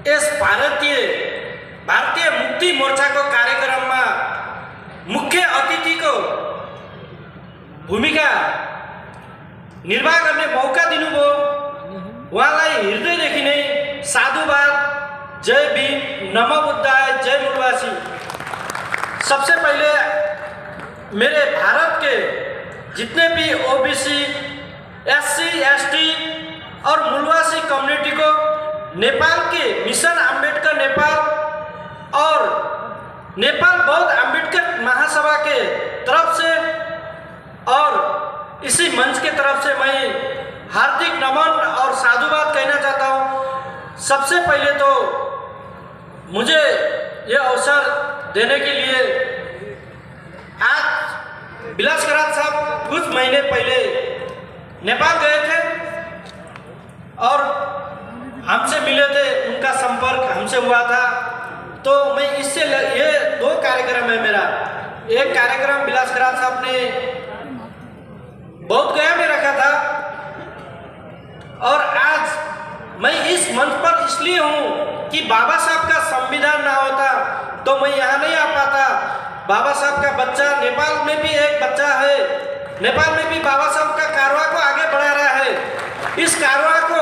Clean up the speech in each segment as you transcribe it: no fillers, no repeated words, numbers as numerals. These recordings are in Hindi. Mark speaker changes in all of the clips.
Speaker 1: इस भारतीय मुक्ति मोर्चा को कार्यक्रम में मुख्य अतिथि को भूमिका निर्वाह करने मौका दिनुभयो। उहाँलाई हृदयदेखि नै साधुवाद, जय भीम, नमो बुद्धाय, जय मूलवासी। सबसे पहले मेरे भारत के जितने भी ओबीसी, एससी, एसटी और मूलवासी कम्युनिटी को नेपाल के मिशन अम्बेडकर नेपाल और नेपाल बौद्ध अम्बेडकर महासभा के तरफ से और इसी मंच के तरफ से मैं हार्दिक नमन और साधुवाद कहना चाहता हूँ। सबसे पहले तो मुझे यह अवसर देने के लिए आज बिलास करात साहब कुछ महीने पहले नेपाल गए थे और हमसे मिले थे, उनका संपर्क हमसे हुआ था। तो मैं इससे ये 2 कार्यक्रम है मेरा। एक कार्यक्रम बिलास करात साहब ने बौद्ध गया में रखा था और आज मैं इस मंच पर इसलिए हूँ कि बाबा साहब का संविधान ना होता तो मैं यहाँ नहीं आ पाता। बाबा साहब का बच्चा नेपाल में भी एक बच्चा है, नेपाल में भी बाबा साहब का कारवां को आगे बढ़ा रहा है। इस कारवां को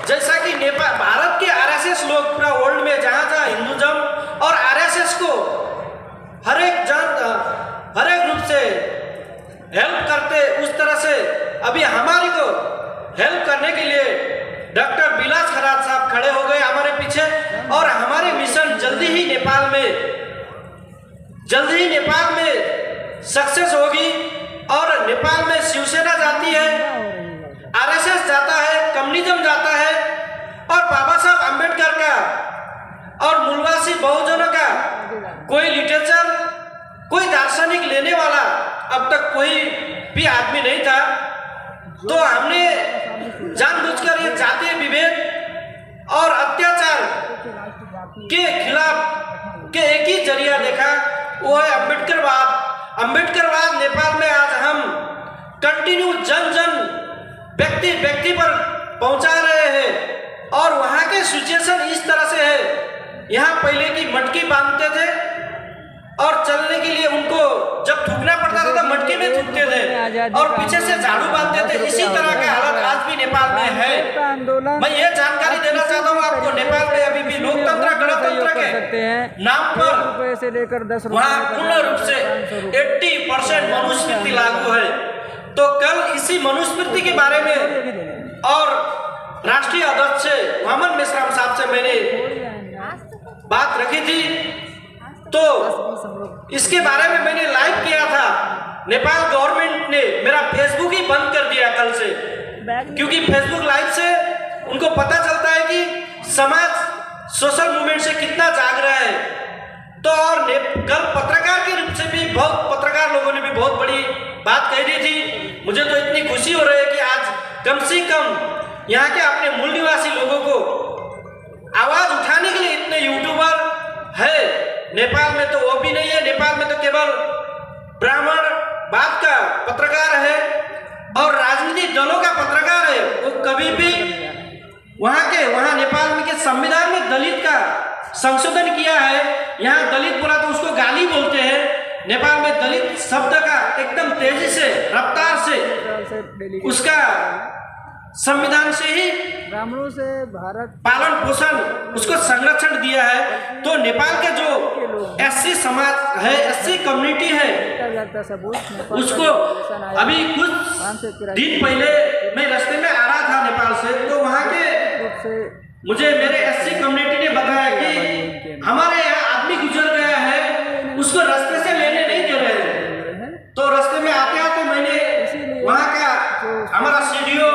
Speaker 1: जैसा कि नेपाल भारत के आरएसएस लोग पूरा वर्ल्ड में जहाँ हिंदुज़म और आरएसएस को हर एक रूप से हेल्प करते, उस तरह से अभी हमारी को हेल्प करने के लिए डॉक्टर बिलास करात साहब खड़े हो गए हमारे पीछे। और हमारे मिशन जल्दी ही नेपाल में सक्सेस होगी। और नेपाल में शिवसेना जाती है, आरएसएस जाता है, कम्युनिज्म जाता है और बाबा साहब अम्बेडकर का और मूलवासी बहुजनों का कोई लिटरेचर, कोई दार्शनिक लेने वाला अब तक कोई भी आदमी नहीं था। तो हमने जानबूझकर ये जातीय विभेद और अत्याचार के खिलाफ के एक ही जरिया देखा, वो है अम्बेडकरवाद। अम्बेडकरवाद नेपाल में आज हम कंटिन्यू जन व्यक्ति पर पहुंचा रहे हैं। और वहाँ के सिचुएशन इस तरह से है, यहाँ पहले की मटकी बांधते थे और चलने के लिए उनको जब थूकना पड़ता था तो मटकी में थूकते थे और पीछे से झाड़ू बांधते थे। इसी तरह का हालत आज भी नेपाल में है। मैं ये जानकारी देना चाहता हूँ आपको, नेपाल में अभी भी लोकतंत्र गणतंत्र के नाम पर
Speaker 2: से लेकर 10
Speaker 1: वहाँ पूर्ण रूप से 80% मनुस्मृति लागू है। तो कल इसी मनुस्मृति के बारे में और राष्ट्रीय अध्यक्ष वामन मेश्राम साहब से मैंने बात रखी थी, तो इसके बारे में मैंने लाइव किया था। नेपाल गवर्नमेंट ने मेरा फेसबुक ही बंद कर दिया कल से, क्योंकि फेसबुक लाइव से उनको पता चलता है कि समाज सोशल मूवमेंट से कितना जाग रहा है। तो और कल पत्रकार के रूप से भी पत्रकार लोगों ने भी बहुत बड़ी बात कह दी थी। मुझे तो इतनी खुशी हो रही है कि आज कम से कम यहाँ के अपने मूल निवासी लोगों को आवाज उठाने के लिए इतने यूट्यूबर है। नेपाल में तो वो भी नहीं है, नेपाल में तो केवल ब्राह्मण बात का पत्रकार है और राजनीतिक दलों का पत्रकार है। वो कभी भी वहाँ नेपाल में के संविधान में दलित का संशोधन किया है। यहाँ दलित बोला तो उसको गाली बोलते हैं। नेपाल में दलित शब्द का एकदम तेजी से, रफ्तार से उसका संविधान से ही
Speaker 2: ब्राह्मणों से भारत
Speaker 1: पालन पोषण उसको संरक्षण दिया है। तो नेपाल के जो एससी समाज है, एससी कम्युनिटी है, उसको अभी कुछ दिन पहले मैं रास्ते में आ रहा था नेपाल से, तो वहाँ के मुझे मेरे एससी कम्युनिटी ने बताया कि हमारे यहाँ आदमी गुजर गया है, उसको रास्ते से लेने नहीं दे रहे हैं। तो रास्ते में आते आते मैंने वहाँ का हमारा सीडीओ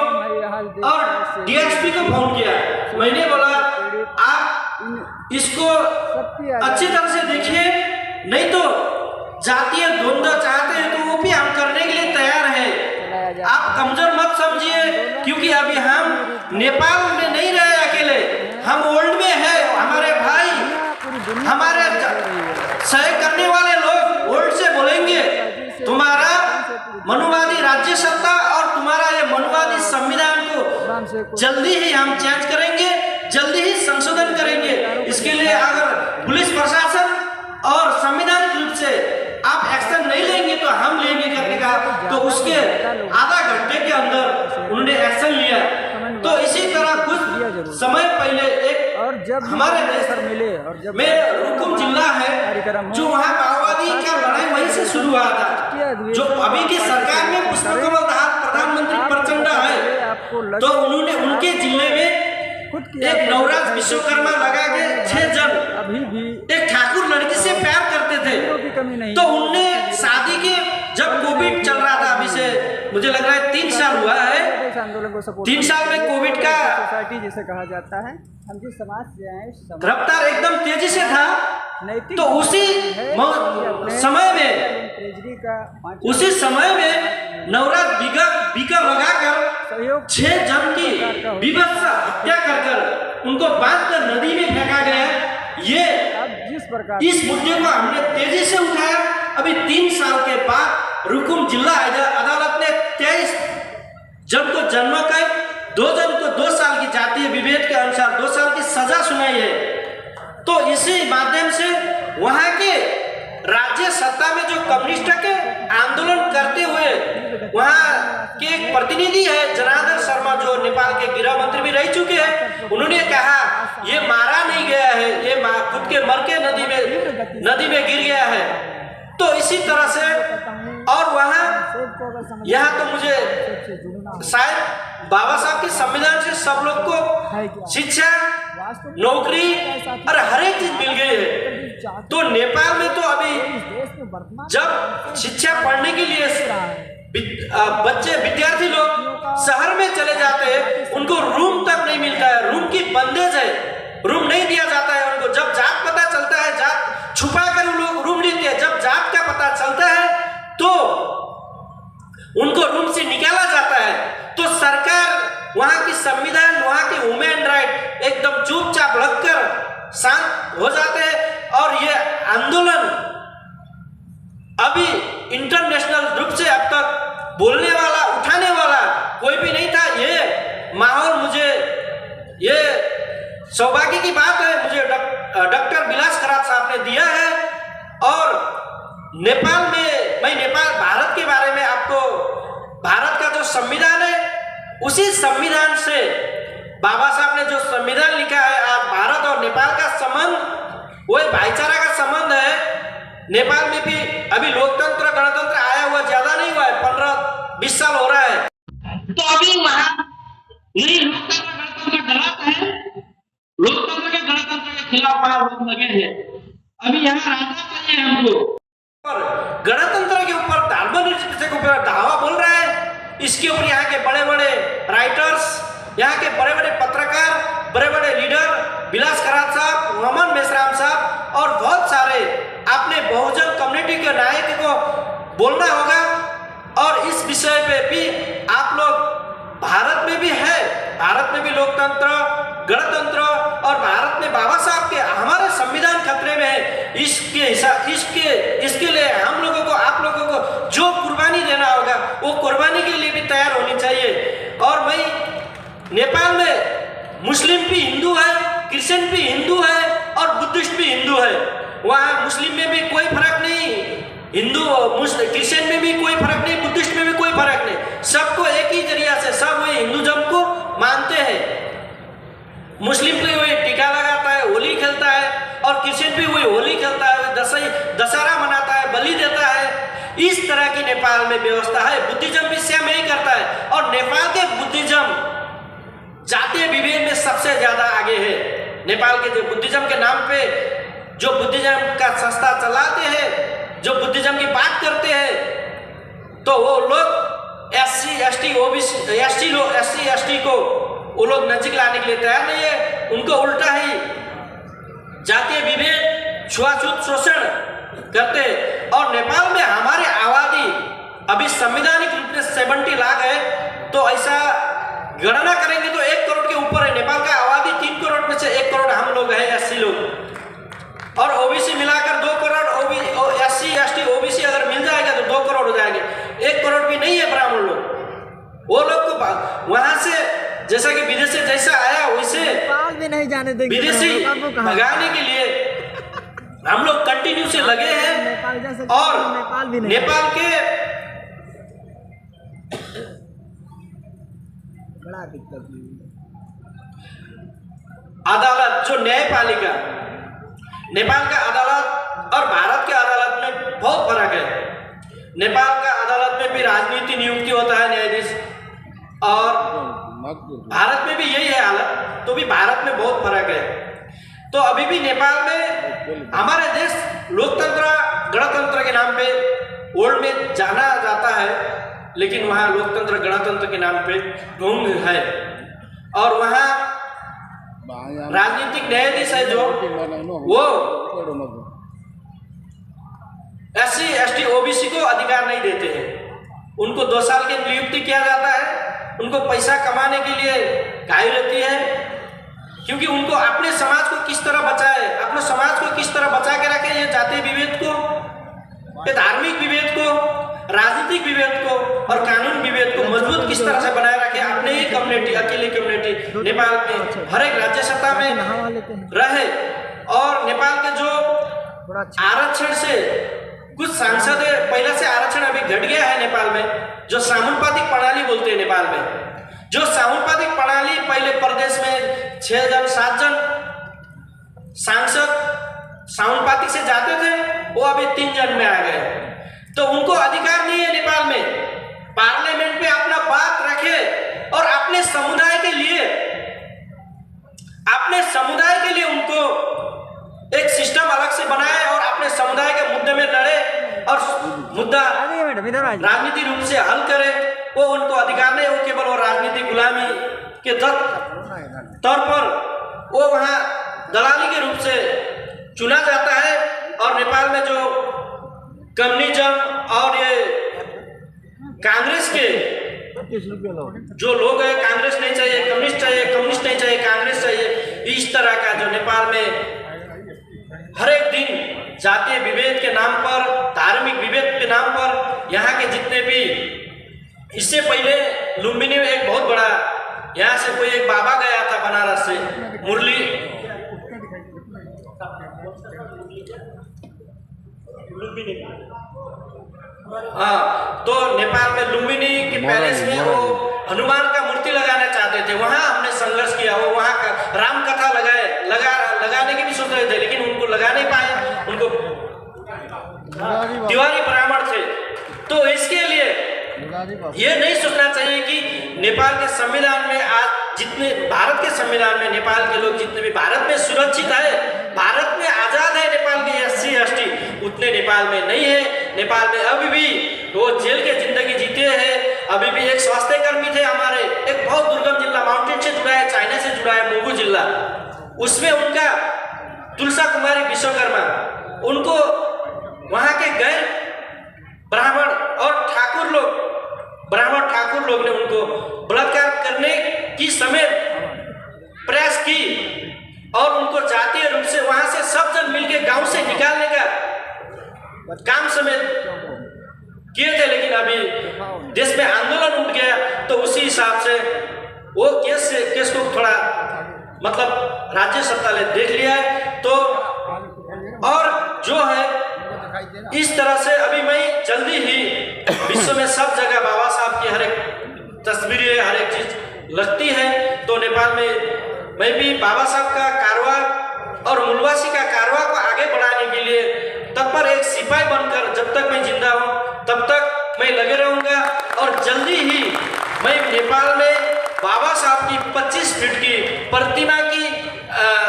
Speaker 1: और डीएसपी को फोन किया। मैंने बोला आप इसको अच्छी तरह से देखिए, नहीं तो जातीय द्वंद्व चाहते हैं तो वो भी हम करने के लिए तैयार हैं। आप कमजोर मत समझिए, क्योंकि अभी हम नेपाल में नहीं रहे अकेले, हम वर्ल्ड में है। हमारे भाई, हमारे सहयोग करने वाले लोग वर्ल्ड से बोलेंगे तुम्हारा मनुवादी राज्य सत्ता और तुम्हारा ये मनुवादी संविधान को जल्दी ही हम चेंज करेंगे, जल्दी ही संशोधन करेंगे। इसके लिए अगर पुलिस प्रशासन और संवैधानिक रूप से आप एक्शन नहीं लेंगे तो हम लेंगे करने का, तो उसके आधा घंटे के अंदर उन्होंने एक्शन लिया। तो इसी तरह कुछ समय पहले एक
Speaker 2: और जब
Speaker 1: हमारे देश
Speaker 2: मिले और जब
Speaker 1: में रुकुम जिला है जो वहाँ माओवादी का लड़ाई वहीं से शुरू हुआ था, जो अभी की सरकार में पुष्पकमल दाहाल प्रधानमंत्री प्रचंड है, तो उन्होंने उनके जिले में एक नवराज विश्वकर्मा लगा के 6 जन
Speaker 2: अभी भी
Speaker 1: एक ठाकुर लड़की से प्यार करते थे,
Speaker 2: की कमी नहीं।
Speaker 1: तो उनने शादी के जब कोविड चल रहा था, अभी से मुझे लग रहा है 3 साल हुआ है,
Speaker 2: इस आंदोलन को सपोर्ट
Speaker 1: 3 साल में कोविड का
Speaker 2: सोसाइटी जिसे कहा जाता है, हम जिस समाज से आए
Speaker 1: रफ्तार एकदम तेजी से था।
Speaker 2: नैतिक
Speaker 1: तो उसी समय में उसी समय में नवराज बीका लगाकर
Speaker 2: सहयोग
Speaker 1: 6 जन की विभत्स हत्या कर उनको बांधकर नदी में फेंका गया। ये
Speaker 2: अब जिस प्रकार
Speaker 1: इस मुद्दे को हमने तेजी से उठाया। अभी 3 साल के बाद रुकुम जिला अदालत ने 23 जन को जन्म कैद, 2 जन को 2 साल की जातीय विभेद के अनुसार 2 साल की सजा सुनाई है। तो इसी माध्यम से वहां के राज्य सत्ता में जो कम्युनिस्ट के आंदोलन करते हुए वहां के एक प्रतिनिधि है जनार्दन शर्मा, जो नेपाल के गृह मंत्री भी रह चुके हैं, उन्होंने कहा ये मारा नहीं गया है, ये खुद के मर के नदी में गिर गया है। तो इसी तरह से और वहाँ यहाँ तो मुझे शायद बाबा साहब के संविधान से सब लोग को शिक्षा, नौकरी और हर एक चीज मिल गई है। तो नेपाल में तो अभी जब शिक्षा पढ़ने के लिए बच्चे विद्यार्थी लोग शहर में चले जाते हैं, उनको रूम तक नहीं मिलता है, रूम की बंदेज है, रूम नहीं दिया जाता है उनको। जब जात पता चलता है, जात छुपा कर लोग रूम लेते हैं, जब जात का पता चलता है तो उनको रूम से निकाला जाता है। तो सरकार वहां की संविधान, वहां की ह्यूमन राइट एकदम चुपचाप लगकर शांत हो जाते हैं। और ये आंदोलन अभी इंटरनेशनल रूप से अब तक बोलने वाला, उठाने वाला कोई भी नहीं था। ये माहौल मुझे, ये सौभाग्य की बात है, मुझे डॉक्टर विलास खरात साहब ने दिया है। और नेपाल में, मैं नेपाल भारत के बारे में आपको, भारत का जो संविधान है उसी संविधान से बाबा साहब ने जो संविधान लिखा है, आज भारत और नेपाल का संबंध वही भाईचारा का संबंध है। नेपाल में भी अभी लोकतंत्र गणतंत्र आया हुआ ज्यादा नहीं हुआ है, 15-20 साल हो रहा है। तो अभी वहां नहीं लोकतंत्र गणतंत्र डराता है, लोकतंत्र के गणतंत्र के खिलाफ लोग लगे हैं। अभी यहाँ राजा चाहिए हमको, और गणतंत्र के ऊपर धर्मनिरपेक्षता के ऊपर दावा बोल रहा है। इसके ऊपर यहाँ के बड़े बड़े राइटर्स, यहाँ के बड़े बड़े पत्रकार, बड़े बड़े लीडर, विलास खरात साहब, वामन मेश्राम साहब और बहुत सारे अपने बहुजन कम्युनिटी के नायक को बोलना होगा। और इस विषय पे भी आप लोग, भारत में भी है, भारत में भी लोकतंत्र, गणतंत्र, और भारत में बाबा साहब के, हमारे संविधान खतरे में है। इसके लिए हम लोगों को, आप लोगों को जो कुर्बानी देना होगा वो कुर्बानी के लिए भी तैयार होनी चाहिए। और भाई नेपाल में मुस्लिम भी हिंदू है, क्रिश्चियन भी हिंदू है और बुद्धिस्ट भी हिंदू है। वहाँ मुस्लिम में भी कोई फर्क नहीं, हिंदू क्रिश्चियन में भी कोई फर्क नहीं, बुद्धिस्ट में भी कोई फर्क नहीं, सबको एक ही जरिया से सब वही हिंदुज़म को मानते हैं। मुस्लिम भी वही टीका लगाता है, होली खेलता है, और क्रिश्चियन भी वही होली खेलता है, दशहरा मनाता है, बलि देता है। इस तरह की नेपाल में व्यवस्था है। बुद्धिज्म भी सेम यही करता है। और नेपाल के बुद्धिज्म जातीय विभेद में सबसे ज्यादा आगे है। नेपाल के जो बुद्धिज्म के नाम पे जो बुद्धिज्म का संस्था चलाते हैं, जो बुद्धिज्म की बात करते हैं, तो वो लोग SC ST OBC ST को वो लोग नजीक लाने के लिए तैयार नहीं है। उनको उल्टा ही जातीय विभेद, छुआछूत, शोषण करते। और नेपाल में हमारी आबादी अभी संवैधानिक रूप में 70 लाख है। तो ऐसा गणना करेंगे तो 1 करोड़ के ऊपर है। नेपाल का आबादी 3 करोड़ में से 1 करोड़ हम लोग हैं, SC लोग, और OBC मिलाकर 2 करोड़। SC ST OBC अगर मिल जाएगा तो 2 करोड़ हो जाएंगे। 1 करोड़ भी नहीं है ब्राह्मण लोग। वो लोग को वहां से जैसा कि विदेश से जैसा आया वैसे
Speaker 2: नेपाल भी नहीं जाने देंगे।
Speaker 1: विदेशी
Speaker 2: आपको कहा
Speaker 1: भगाने के लिए हम लोग कंटिन्यू से लगे हैं।
Speaker 2: नेपाल जा सकते
Speaker 1: और
Speaker 2: हैं, नेपाल भी नहीं।
Speaker 1: नेपाल के
Speaker 2: बड़ा दिक्कत हुई।
Speaker 1: अदालत जो न्यायपालिका, नेपाल का अदालत और भारत के अदालत में बहुत फर्क है। नेपाल का अदालत में भी राजनीति नियुक्ति होता है न्यायाधीश, और भारत में भी यही है हालत, तो भी भारत में बहुत फर्क है। तो अभी भी नेपाल में हमारे देश लोकतंत्र गणतंत्र के नाम पे वर्ल्ड में जाना जाता है, लेकिन वहाँ लोकतंत्र गणतंत्र के नाम पे ढोंग है। और वहाँ राजनीतिक न्यायाधीश है जो वो SC ST OBC को अधिकार नहीं देते हैं। उनको 2 साल की नियुक्ति किया जाता है, उनको पैसा कमाने के लिए कायम रहती है, क्योंकि उनको अपने समाज को किस तरह बचाए, अपने समाज को किस तरह बचा के रखे, ये जातीय विभेद को, ये धार्मिक विभेद को, राजनीतिक विभेद को और कानून विभेद को मजबूत किस तरह से बनाए रखे। अपने ही कम्युनिटी, अकेली कम्युनिटी नेपाल में हर एक राज्य सत्ता में रहे। और नेपाल के जो आरक्षण से कुछ सांसद पहले से आरक्षण अभी घट गया है नेपाल में, जो सामुपातिक प्रणाली बोलते हैं नेपाल में। जो सामुपातिक प्रणाली पहले प्रदेश में 6 जन 7 जन सांसद सामुपातिक से जाते थे, वो अभी 3 जन में आ गए। तो उनको अधिकार नहीं है नेपाल में पार्लियामेंट में अपना बात रखे और अपने समुदाय के लिए उनको एक सिस्टम अलग से बनाए और अपने समुदाय के मुद्दे में लड़े और मुद्दा राजनीतिक रूप से हल करे। वो उनको अधिकार नहीं, वो केवल वो राजनीतिक गुलामी के तौर पर वो वहाँ दलाली के रूप से चुना जाता है। और नेपाल में जो कम्युनिज्म और ये कांग्रेस के जो लोग हैं, कांग्रेस नहीं चाहिए, कम्युनिस्ट चाहिए, कम्युनिस्ट नहीं चाहिए, कांग्रेस चाहिए, इस तरह का जो नेपाल में हर एक दिन जातीय विभेद के नाम पर, धार्मिक विभेद के नाम पर यहाँ के जितने भी, इससे पहले लुम्बिनी में एक बहुत बड़ा, यहाँ से कोई एक बाबा गया था बनारस से, मुरली हाँ, तो नेपाल में लुम्बिनी के पैलेस में वो हनुमान का मूर्ति लगाना चाहते थे। वहाँ हमने संघर्ष किया, वो वहाँ का राम कथा लगाने की भी सोच रहे थे, लेकिन उनको लगा नहीं पाए, उनको तिवारी ब्राह्मण थे। तो इसके लिए ये नहीं सोचना चाहिए कि नेपाल के संविधान में आज जितने, भारत के संविधान में नेपाल के लोग जितने भी भारत में सुरक्षित है, भारत में आजाद है नेपाल के SC ST, उतने नेपाल में नहीं है। नेपाल में अभी भी वो जेल के जिंदगी जीते हैं। अभी भी एक स्वास्थ्य कर्मी थे हमारे, एक बहुत दुर्गम जिला, माउंटेन से जुड़ा है, चाइना से जुड़ा है, मुगु जिला, उसमें उनका तुलसा कुमारी विश्वकर्मा, उनको वहाँ के गैर ब्राह्मण और ठाकुर लोग ने उनको बलात्कार करने की समेत प्रयास की और उनको जातीय रूप से वहां से सब जन मिलकर गांव से निकालने का काम समेत किए थे। लेकिन अभी देश में आंदोलन उठ गया, तो उसी हिसाब से वो केस को थोड़ा मतलब राज्य सत्ता ने देख लिया है। तो और जो है इस तरह से अभी मैं जल्दी ही विश्व में सब जगह बाबा साहब की हर एक तस्वीरें, हर एक चीज लगती है। तो नेपाल में मैं भी बाबा साहब का कारवां और मूलवासी का कारवां को आगे बढ़ाने के लिए तत्पर एक सिपाही बनकर, जब तक मैं जिंदा हूँ तब तक मैं लगे रहूँगा। और जल्दी ही मैं नेपाल में बाबा साहब की 25 फीट की प्रतिमा की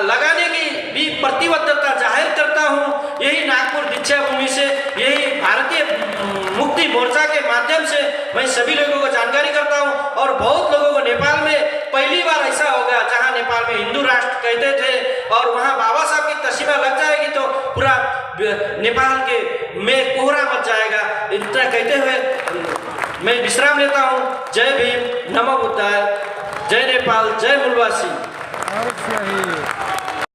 Speaker 1: लगाने की भी प्रतिबद्धता जाहिर करता हूँ। यही नागपुर दीक्षा भूमि से, यही भारतीय मुक्ति मोर्चा के माध्यम से मैं सभी लोगों को जानकारी करता हूँ। और बहुत लोगों को नेपाल में पहली बार ऐसा होगा जहाँ नेपाल में हिंदू राष्ट्र कहते थे और वहाँ बाबा साहब की तस्वीर लग जाएगी तो पूरा नेपाल के में कोहरा मच जाएगा। इतना कहते हुए मैं विश्राम लेता हूँ। जय भीम, नमो बुद्धाय, जय नेपाल, जय मूलवासी।